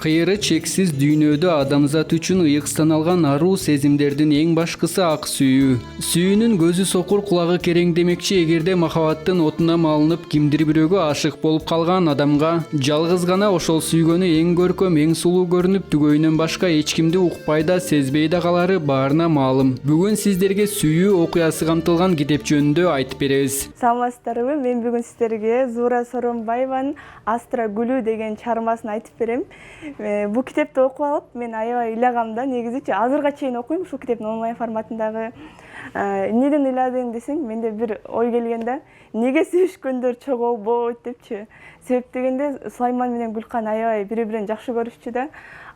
Кайры чексиз дүйнөдө адамзат үчүн ыйык саналган аруу сезимдердин эң башкысы ак сүйүү. Сүйүүнүн көзү сокур, кулагы керең демекчи, эгерде махабаттын отуна малынып кимдир бирөөгө ашык болуп калган адамга жалгыз гана ошол сүйгөнү эң көркөм, эң сулуу көрүнүп, түгөйүнөн башка эч кимди укпай да, сезбей да калары баарына маалым. Бүгүн сиздерге сүйүү окуясы камтылган китеп жөнүндө айтып беребиз. Саламатсыздарбы? Мен бүгүн сиздерге Зуура Соронбаеванын Астра гүлү деген чыгармасын айтып берем. Бул китепти окуп алып, мен аябай ыйлагам да. Негизичи азырга чейин окуйм ушул китептин онлайн форматындагы. Эмнеден ыйладым десең, менде бир ой келген да. Неге сүйүшкөндөр чогуу болбойт депчи. Себеп дегенде Сулайман менен Гүлкан аябай бири-бирин жакшы көрүшчү да.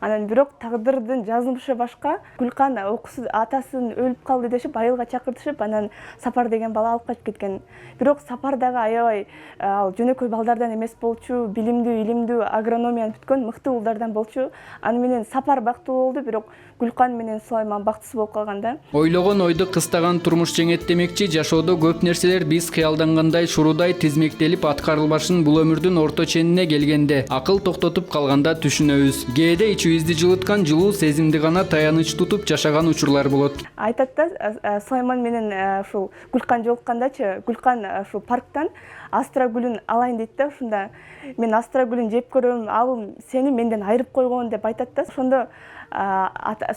Анан бирок тагдырдын жазмышы башка. Гүлкан окуусу атасын өлүп калды дешип, айылга чакыртышып, анан Сапар деген бала алып качып кеткен. Бирок Сапар дагы аябай ал жөнөкөй балдардан эмес болчу, билимдүү, илимдүү, агрономияны бүткөн мыкты улдардан болчу. Аны менен Сапар бактылуу болду, бирок Гүлкан менен Сулайман бактысыз болуп калган да. Ойлогон ойду кыстаган турмуш жеңет демекчи, жашоодо көп нерселер биз кыялдангандай шурудай тизмектелип аткарылбашын бул өмүрдүн орто ченине келгенде, акыл токтотуп калганда түшүнөбүз. Кээде ичибизди жылыткан жылуу сезимди гана таяныч тутуп жашаган учурлар болот. Айтат да, Сулайман менен ушул Гүлкан жолуккандачы, Гүлкан ушул парктан Астра гүлүн алайын дейт да, ушунда мен Астра гүлүн жеп көрөм, ал сени менден айырып койгон деп айтат да. Ошондо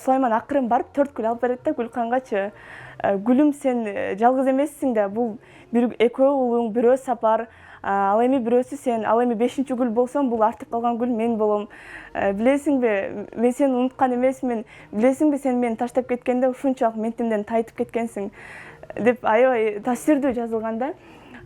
Сулайман акырын барып 4 гүл алып берет да Гүлкангачы. Гүлүм, сен жалгыз эмессиң да, бул экөө уулуң, бирөө Сапар, ал эми бирөөсү сен, ал эми 5-чи гүл болсом, бул артып калган гүл мен болом. Билесиңби, мен сени унуткан эмесмин. Билесиңби, сен мени таштап кеткенде ушунчалык ментимден тайытып кеткенсиң деп аябай таасирдүү жазылган да.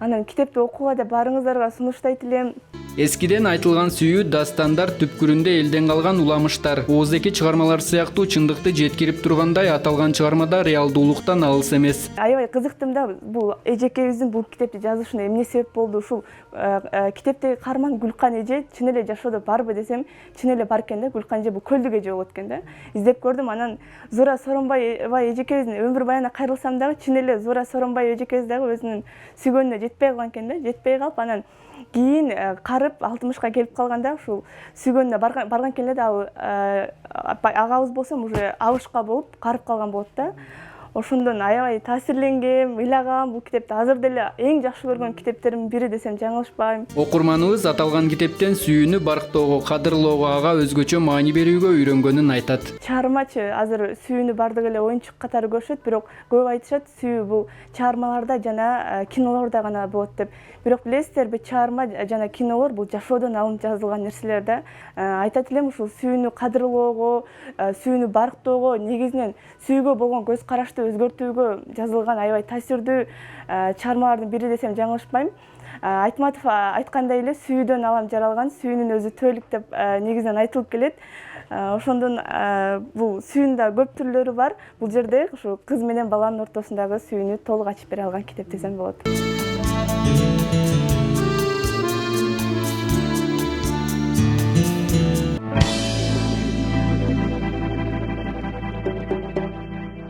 Анан китепти окууга деп баарыңыздарга сунуштайт элем. Эскиден айтылган сүйүү дастандар түпкүрүндө элден калган уламыштар. Ооздеки чыгармалар сыяктуу чындыкты жеткирип тургандай, аталган чыгармада реалдуулуктан алыс эмес. Аябай кызыктым да, бул эжекебиздин бул китепти жазышына эмне себеп болду? Ушул китептеги каарман Гүлкан эже чын эле жашоодо барбы десем, чын эле бар экен да. Гүлкан эже бул көлдүк эже болот экен да. Издеп көрдүм, анан Зуура Соронбаева эжекебиздин өмүр баянына кайрылсам дагы чын эле Зуура Соронбаева эжекебиз дагы өзүнүн сүйгөнүнө жетпей калган экен да. Жетпей калып, анан кийин карып 60-ка келип калганда ушул сүйгөнүнө барган экен эле да. Агабыз болсо уже абышка болуп карып калган болот да. Ошондон аябай таасирленгем, ыйлагам. Бул китепти азыр деле эң жакшы көргөн китептеримдин бири десем жаңылышпайм. Окурманыбыз аталган китептен сүйүүнү барктоого, кадырлоого, ага өзгөчө маани берүүгө үйрөнгөнүн айтат. Чыгармачы азыр сүйүүнү бардык эле оюнчук катары көрүшөт, бирок көп айтышат сүйүү бул чыгармаларда жана кинолордо гана болот деп. Бирок билесиздерби, чыгарма жана кинолор бул жашоодон алынып жазылган нерселер да. Айтат элем, ушул сүйүүнү кадырлоого, сүйүүнү барктоого, негизинен сүйүүгө болгон көз карашты өзгөртүүгө жазылган аябай таасирдүү чыгармалардын бири десем жаңылышпайм. Айтматов айткандай эле сүйүүдөн алам жаралган, сүйүүнүн өзү төөлүк деп негизинен айтылып келет. Ошондон бул сүйүүнүн да көп түрлөрү бар. Бул жерде ушу кыз менен баланын ортосундагы сүйүүнү толук ачып бере алган китеп десем болот.